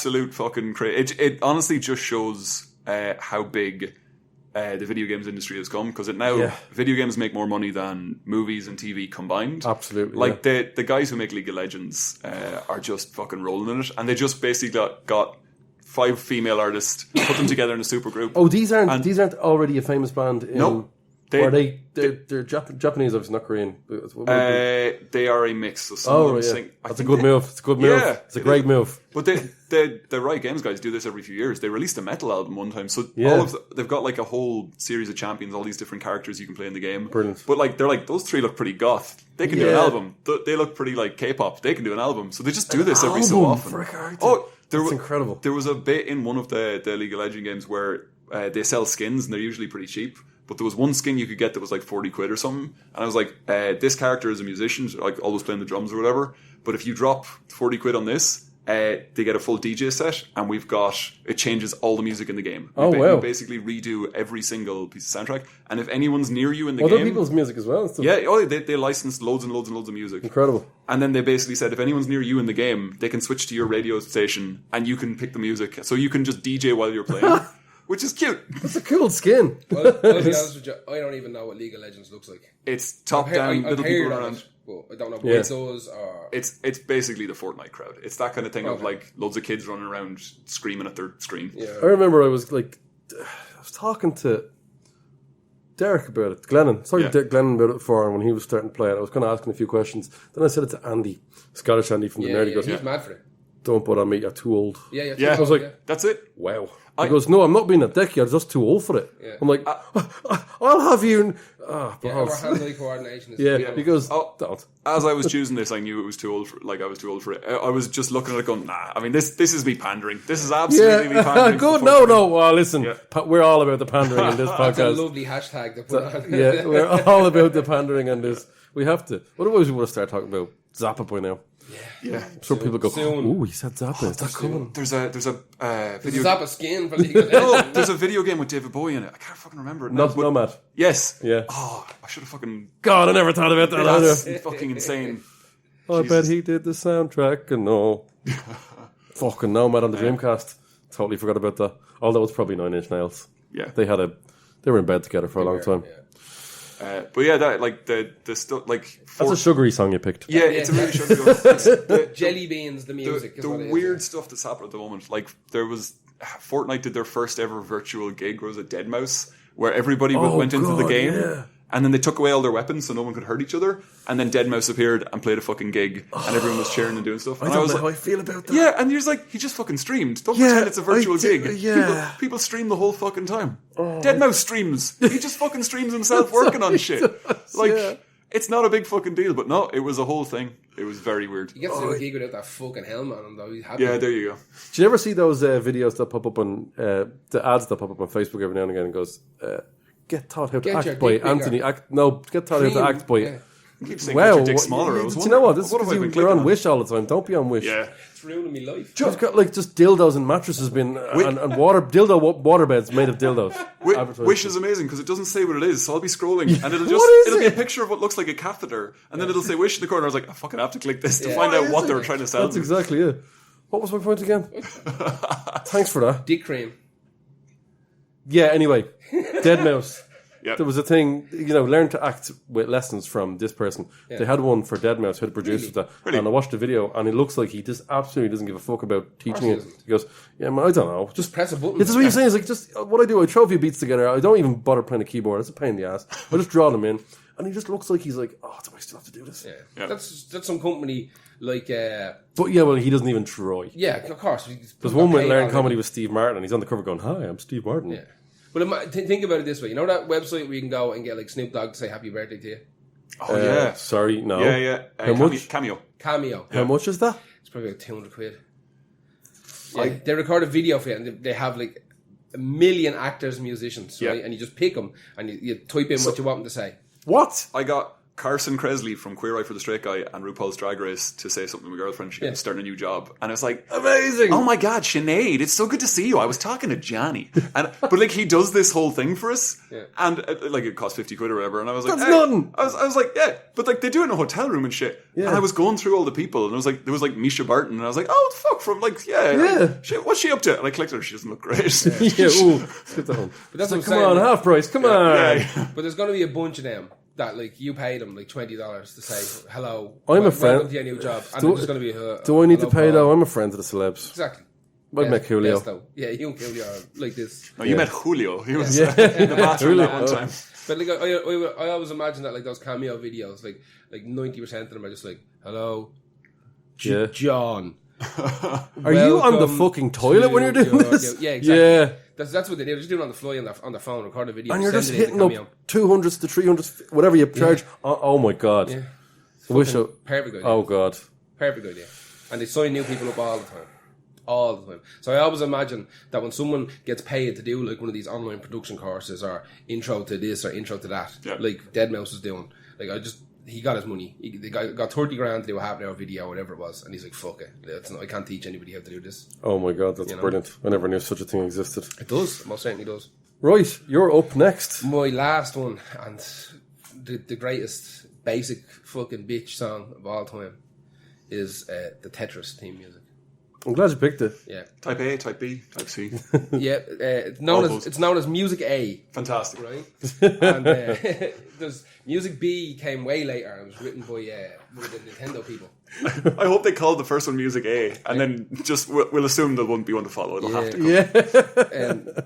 absolute fucking crazy. It honestly just shows how big the video games industry has come, because video games make more money than movies and TV combined. Absolutely. Like the guys who make League of Legends are just fucking rolling in it, and they just basically got 5 female artists, put them together in a super group. Oh, these aren't already a famous band. No. They're Japanese, obviously, not Korean. They are a mix. So some of them sing. That's a good move. It's a good move. Yeah, it's a great move. But the Riot Games guys do this every few years. They released a metal album one time, so they've got like a whole series of champions, all these different characters you can play in the game. Brilliant. But like they're like, those 3 look pretty goth. They can do an album. They look pretty like K-pop. They can do an album. So they just do this every so often. For a character. Oh, that's incredible. There was a bit in one of the League of Legends games where they sell skins, and they're usually pretty cheap. But there was one skin you could get that was like 40 quid or something. And I was like, this character is a musician, like always playing the drums or whatever. But if you drop 40 quid on this, they get a full DJ set. And it changes all the music in the game. We basically redo every single piece of soundtrack. And if anyone's near you in the game... Other people's music as well. Yeah, they licensed loads and loads and loads of music. Incredible. And then they basically said, if anyone's near you in the game, they can switch to your radio station and you can pick the music. So you can just DJ while you're playing. Which is cute. It's a cool skin. Well, I'll be honest with you, I don't even know what League of Legends looks like. It's top-down, little people around. But I don't know what it does. Or... It's basically the Fortnite crowd. It's that kind of thing of like loads of kids running around screaming at their screen. Yeah. I remember I was talking to Derek about it, Glennon. I was talking to Glennon about it before, and when he was starting to play it, I was kind of asking a few questions. Then I said it to Andy, Scottish Andy from the Nerd. He goes, he's mad for it. Don't put on me, you're too old. Yeah. I was like, that's it. Wow. He goes, no, I'm not being a dick, you're just too old for it. Yeah. I'm like, I'll have you... our hand-eye coordination is... He goes, don't. As I was choosing this, I knew it was too old I was too old for it. I was just looking at it going, nah, I mean, this is me pandering. This is absolutely me pandering. Good, no. Well, listen, we're all about the pandering in this podcast. That's a lovely hashtag to put on. Yeah, we're all about the pandering in this. We have to. Otherwise, we would have started talking about Zappa by now. Yeah. So people go, ooh, he said Zappa. Is that cool? There's a video Zappa skin for League of Legends. There's a video game with David Bowie in it. I can't fucking remember it. Nomad. Yes. Yeah. Oh, I should have fucking... God, I never thought about that either. That's fucking insane. I bet he did the soundtrack and all. Fucking Nomad on the Dreamcast. Totally forgot about that. Although it's probably 9 Inch Nails. Yeah. They were in bed together for a long time. Yeah. But yeah, that like the stuff like that's a sugary song you picked. Yeah, it's a really sugary song. Jelly beans, the music. The weird stuff that's happened at the moment. Like there was Fortnite did their first ever virtual gig. Was a Deadmau5 where everybody went into the game. And then they took away all their weapons so no one could hurt each other. And then Deadmau5 appeared and played a fucking gig. And everyone was cheering and doing stuff. And I don't know how I feel about that. Yeah, and you're just like, he just fucking streamed. Don't pretend it's a virtual gig. Yeah. People stream the whole fucking time. Deadmau5 streams. He just fucking streams himself working on shit. It's not a big fucking deal. But no, it was a whole thing. It was very weird. You get to do a gig without that fucking helmet on him though. He's happy. Yeah, there you go. Do you ever see those videos that pop up on, the ads that pop up on Facebook every now and again and goes... Get taught how to act by Anthony. Get taught how to act by. Yeah. I keep saying get your dick smaller. Do you know what? This is because you're on Wish all the time. Don't be on Wish. Yeah, it's ruining my life. You've got just dildos and mattresses and water beds made of dildos. Wish is amazing because it doesn't say what it is. So I'll be scrolling and it'll be a picture of what looks like a catheter, and then it'll say Wish in the corner. I was like, I fucking have to click this to find out what they were trying to sell. That's exactly it. What was my point again? Thanks for that. Dick cream. Yeah. Anyway, Deadmau5. Yep. There was a thing, learn to act with lessons from this person. Yeah. They had one for Deadmau5, who had produced that. Really? And I watched the video, and it looks like he just absolutely doesn't give a fuck about teaching it. He goes, yeah, man, I don't know. Just press a button. This is what you're saying. It's like, just what I do, I throw a few beats together. I don't even bother playing a keyboard. It's a pain in the ass. I just draw them in. And he just looks like he's like, oh, do I still have to do this? Yeah. That's some company like... But yeah, well, he doesn't even try. Yeah, of course. There's one with Learn Comedy with Steve Martin, and he's on the cover going, hi, I'm Steve Martin. Yeah. But think about it this way. You know that website where you can go and get like Snoop Dogg to say happy birthday to you? Oh, yeah. Sorry, no. Yeah. How much? Cameo. How much is that? It's probably like 200 quid. Yeah, they record a video for you and they have like 1 million actors and musicians, right? And you just pick them and you type in what you want them to say. What? I got Carson Kressley from Queer Eye for the Straight Guy and RuPaul's Drag Race to say something to my girlfriend. She was starting a new job, and I was like, amazing! Oh my god, Sinead, it's so good to see you. I was talking to Johnny, but like he does this whole thing for us, and like it cost £50 or whatever, and I was like, that's nothing. I was like, yeah, but like they do it in a hotel room and shit. And I was going through all the people, and I was like, there was like Misha Barton, and I was like, oh fuck, from like what's she up to? And I clicked her, she doesn't look great. Skip that one. But that's like, come on, half price, come on. But there's going to be a bunch of them that like you pay them like $20 to say hello. I'm a friend. Welcome to your new job. And there's going to be do I need to pay though? I'm a friend of the celebs. Exactly. I'd make Julio. Yeah, you and Julio are like this. No, you met Julio. He was in the bathroom that one time. But like I always imagine that like those cameo videos, like 90% of them are just like hello, John. Are you on the fucking toilet when you're doing this? Yeah, exactly. Yeah. That's what they do. They're just doing it on the fly on their phone, record a video, and you're just hitting up 200s to 300s, whatever you charge. Oh my god! Yeah. Perfect idea. Oh god! Perfect idea. And they sign new people up all the time. So I always imagine that when someone gets paid to do like one of these online production courses or intro to this or intro to that, like Deadmau5 was doing, like he got his money. He got 30 grand to do a half an hour video, whatever it was, and he's like, "Fuck it, I can't teach anybody how to do this." Oh my god, that's brilliant! I never knew such a thing existed. It does, most certainly does. Right, you're up next. My last one, and the greatest basic fucking bitch song of all time is the Tetris theme music. I'm glad you picked it. Yeah. Type A, Type B, Type C. Yeah, it's known as Music A. Fantastic, right? And there's Music B came way later. And it was written by one of the Nintendo people. I hope they called the first one Music A, and then just we'll assume there won't be one to follow. It'll have to come.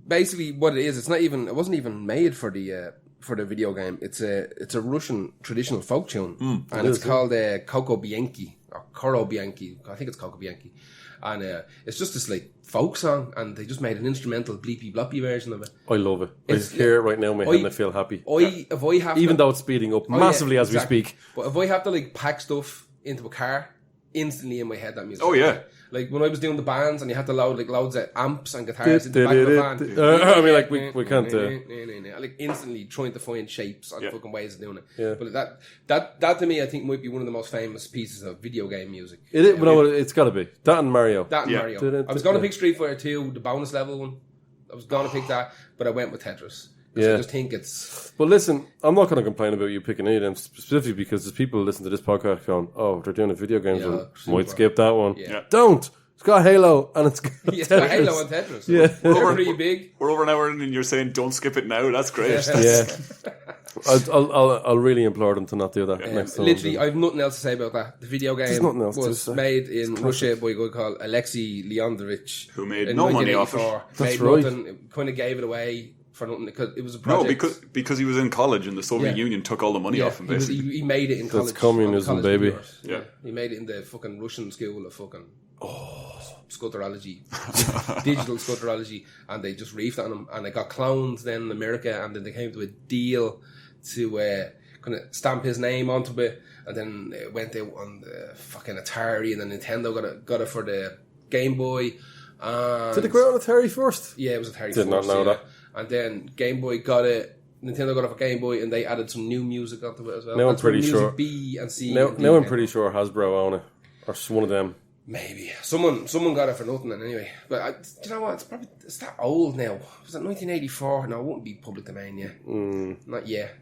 Basically, what it is, it wasn't even made for the video game. It's a Russian traditional folk tune, and it's called Coco Bianchi. Or Coro Bianchi, I think it's Coco Bianchi, and it's just this like folk song, and they just made an instrumental bleepy bloppy version of it. I love it. I hear it right now in my head, and I feel happy. If I have even though it's speeding up massively as we speak, but if I have to like pack stuff into a car, instantly in my head that music. Oh yeah. Like when I was doing the bands and you had to load like loads of amps and guitars in the back of the van. I mean, like we can't. Like instantly trying to find shapes and fucking ways of doing it. Yeah. But that to me, I think might be one of the most famous pieces of video game music. It is, but no, it's got to be that and Mario. Mario. I was going to pick Street Fighter 2, the bonus level one. I was going to pick that, but I went with Tetris. I just think it's... But listen, I'm not going to complain about you picking any of them specifically because there's people who listen to this podcast going, oh, they're doing a video game, so might skip that one. Yeah. Don't! It's got Halo and it's got Tetris. It's got Halo and Tetris. Yeah. They're pretty big. We're over an hour and you're saying don't skip it now. That's great. Yeah. I'll really implore them to not do that next time. Literally, I have nothing else to say about that. The video game was to made in Russia by a guy called Alexei Leonidovich, who made no money off it. That's right. Nothing, kind of gave it away for nothing because it was a project. No, because he was in college and the Soviet Union took all the money off him. Basically, he made it in college. That's communism, baby. Yeah, he made it in the fucking Russian school of fucking scutterology, digital scutterology, and they just reefed on him, and they got cloned then in America, and then they came to a deal to kind of stamp his name onto it, and then it went out on the fucking Atari, and then Nintendo got it for the Game Boy. Did it go out on Atari first? Yeah, it was Atari. Did not know that. And then Game Boy got it. Nintendo got it for Game Boy, and they added some new music onto it as well. Now I'm pretty sure. B and C. Now I'm pretty sure Hasbro own it, or one of them. Maybe someone got it for nothing. Anyway, but do you know what? It's that old now. Was it 1984? No, it won't be public domain yet. Not yet.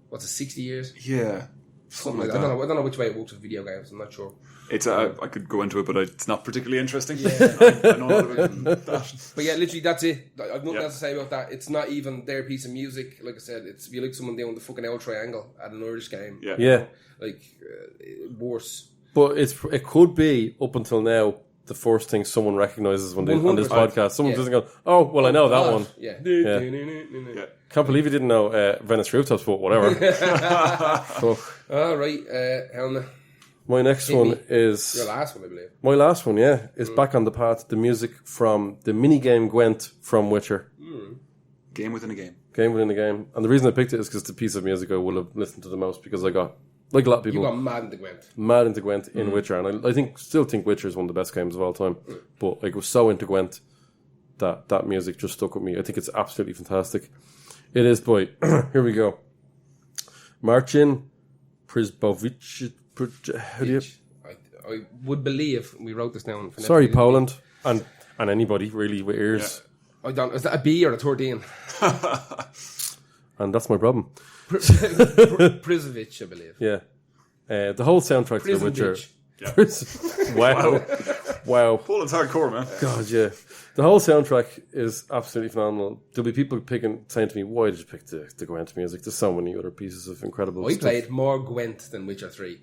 What's it? 60 years? Yeah, something like that. I don't know which way it works with video games. I'm not sure. It's I could go into it, but it's not particularly interesting. Yeah. I know a lot about that. But yeah, literally, that's it. I've nothing else to say about that. It's not even their piece of music. Like I said, it's if you like someone doing the fucking L triangle at an Irish game. Yeah. Like worse. But it could be up until now the first thing someone recognises when they on this podcast. Someone doesn't go, oh well, I know that one. Yeah. Can't believe you didn't know Venice Rooftops, but whatever. All right, Helena. My next one is... Your last one, I believe. My last one, is Back on the Path, the music from the minigame Gwent from Witcher. Game within a game. Game within a game. And the reason I picked it is because it's the piece of music I will have listened to the most because I got, like a lot of people... You got mad into Gwent. Mad into Gwent in Witcher. And I still think Witcher is one of the best games of all time. But I was so into Gwent that music just stuck with me. I think it's absolutely fantastic. It is by... Here we go. Marcin Prisbovich. How do you? I would believe we wrote this down. Sorry, Poland, and anybody really with ears. I don't. Is that a B or a 13? And that's my problem. Prizovic, I believe. Yeah, the whole soundtrack to The Witcher. Yeah. Wow. Poland's hardcore, man. God, yeah. The whole soundtrack is absolutely phenomenal. There'll be people saying to me, "Why did you pick the Gwent music?" There's so many other pieces of incredible I stuff. played more Gwent than Witcher 3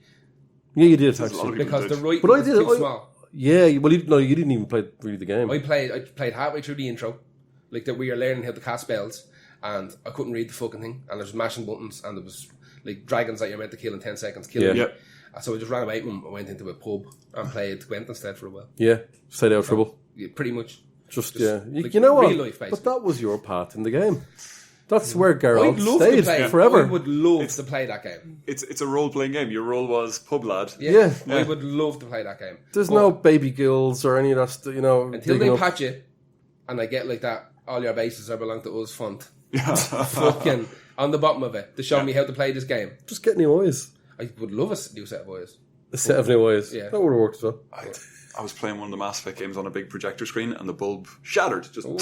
Yeah, you did actually. because the right But I was did. too small. Yeah, well, you didn't even play really the game. I played halfway through the intro, like that we are learning how to cast spells, and I couldn't read the fucking thing, and I was mashing buttons, and there was like dragons that you're meant to kill in 10 seconds, killing me. Yeah. So I just ran away from them. I went into a pub and played Gwent instead for a while. Yeah, stayed out of trouble. Yeah, pretty much. Just yeah, like you know what? real life, basically. But that was your part in the game. That's where I'd Geralt love to stayed play forever. I would love to play that game. It's a role playing game. Your role was pub lad. Yeah. I would love to play that game. There's But no baby gills or any of that stuff, you know. until digging they up. patch it, and I get like that, all your bases are belong to us font. Yeah. Fucking on the bottom of it to show me how to play this game. Just get new eyes. I would love a new set of eyes. A set of new eyes. Yeah. That would have worked as well. I was playing one of the Mass Effect games on a big projector screen, and the bulb shattered. And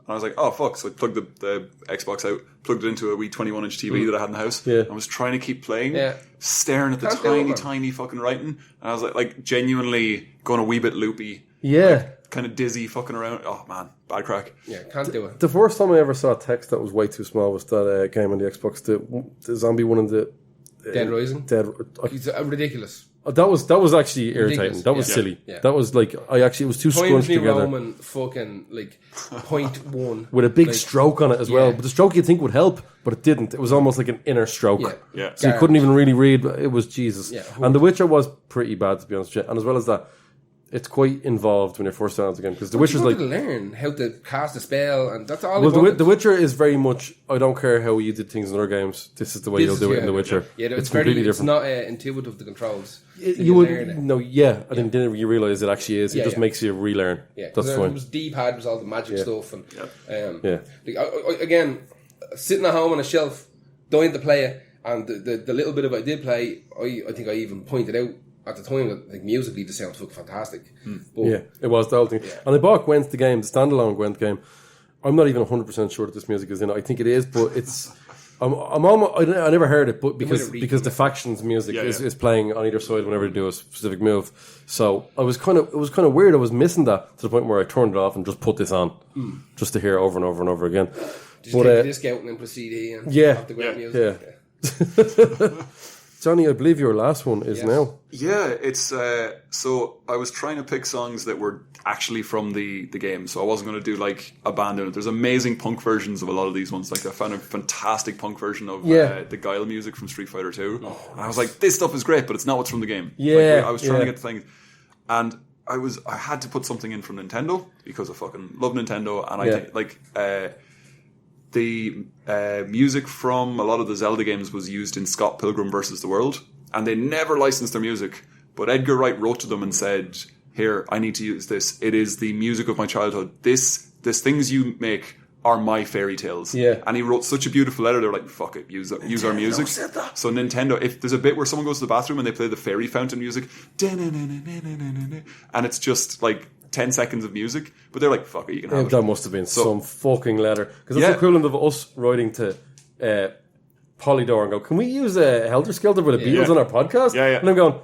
I was like, "Oh fuck!" So I plugged the Xbox out, plugged it into a wee 21-inch TV that I had in the house. Yeah. I was trying to keep playing, Yeah. staring at the Can't do it, man. tiny fucking writing, and I was like genuinely going a wee bit loopy, Yeah. kind of dizzy, fucking around. Oh man, bad crack. Yeah, can't do it. The first time I ever saw text that was way too small was that game on the Xbox, the zombie one in the Dead Rising. It's ridiculous. That was actually irritating. Ridiculous. That was Yeah. silly. Yeah. That was like it was too Times scrunched New together Roman fucking like 0.1 with a big like, stroke on it as well. Yeah. But the stroke you'd think would help, but it didn't. It was almost like an inner stroke. Yeah. Yeah. So you couldn't even really read. It was Jesus. Yeah. And The Witcher was pretty bad, to be honest with you. And as well as that, it's quite involved when you're first starting again, because The Witcher's You like. to learn how to cast a spell, and that's all. Well, the Witcher is very much. I don't care how you did things in other games. This is the way you'll do it in The Witcher. Yeah, it's completely It's different. not intuitive, the controls. You learn would it. no, yeah. I didn't you realize it actually is. Yeah, It just yeah. makes you relearn. Yeah, That's it fine. was D-pad, was all the magic stuff, and Yeah. like, again, sitting at home on a shelf, dying to play it, and the little bit of it I did play, I think I even pointed out at the time that like musically the sound looked fantastic. But Yeah, it was the whole thing. Yeah. And I bought Gwent the game, the standalone Gwent game. I'm not even 100% sure that this music is in it. I think it is, but it's. I'm almost. I never heard it, but because the factions music is playing on either side whenever they do a specific move. So it was kind of weird. I was missing that to the point where I turned it off and just put this on, just to hear it over and over and over again. just take the disc out and then put CD and have the great music. Yeah. Johnny, I believe your last one is now. Yeah, it's so I was trying to pick songs that were actually from the game, so I wasn't going to do like Abandon. There's amazing punk versions of a lot of these ones. Like I found a fantastic punk version of the Guile music from Street Fighter 2. And I was like, this stuff is great, but it's not what's from the game. Yeah, like, I was trying to get the thing, and I had to put something in from Nintendo because I fucking love Nintendo, and I think like the music from a lot of the Zelda games was used in Scott Pilgrim vs. the World, and they never licensed their music. But Edgar Wright wrote to them and said, "Here, I need to use this. It is the music of my childhood. This things you make are my fairy tales." Yeah. And he wrote such a beautiful letter. They're like, "Fuck it, use our music." So Nintendo, if there's a bit where someone goes to the bathroom and they play the fairy fountain music, and it's just like 10 seconds of music, but they're like, "Fuck it, you can have it." That must have been some fucking letter. Because that's the equivalent of us writing to Polydor and go, "Can we use Helter Skelter with the Beatles on our podcast?" Yeah, yeah. And I'm going,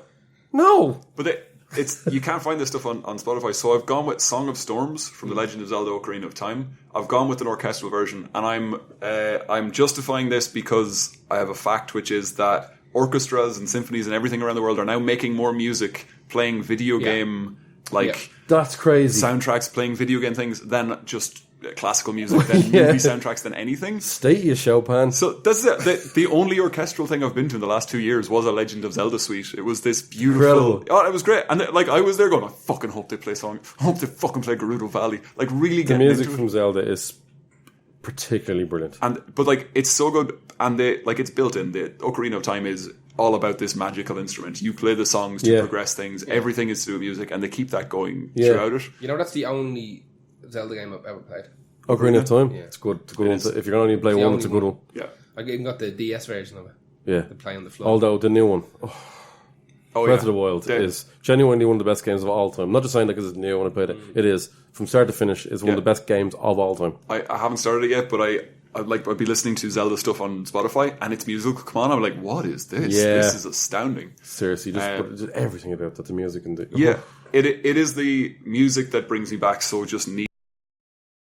"No." But it's you can't find this stuff on Spotify. So I've gone with Song of Storms from The Legend of Zelda: Ocarina of Time. I've gone with an orchestral version, and I'm justifying this because I have a fact, which is that orchestras and symphonies and everything around the world are now making more music, playing video game That's crazy. soundtracks, playing video game things than just classical music, than movie soundtracks, than anything. State you, Chopin. So that's it. The only orchestral thing I've been to in the last 2 years was a Legend of Zelda suite. It was this beautiful. Incredible. Oh, it was great. And like I was there going, I fucking hope they play song. I hope they fucking play Gerudo Valley. Like really The getting music into from it. Zelda is particularly brilliant. But like it's so good, and it's built in. The Ocarina of Time is all about this magical instrument. You play the songs to progress things. Everything is to do with music, and they keep that going throughout it. You know, that's the only Zelda game I've ever played. Ocarina of Time? Yeah. It's good. It's a good one. If you're going to only play one, it's a good one. Yeah. I even got the DS version of it. Yeah. They play on the floor. Although the new one, Breath of the Wild Yeah. is genuinely one of the best games of all time. Not just saying that because it's new when I played it. It is. From start to finish, is one of the best games of all time. I haven't started it yet, but I'd be listening to Zelda stuff on Spotify, and its music will come on. I'm like, what is this? Yeah. This is astounding. Seriously, just everything about that, the music and the... Yeah, it is the music that brings me back so just neat.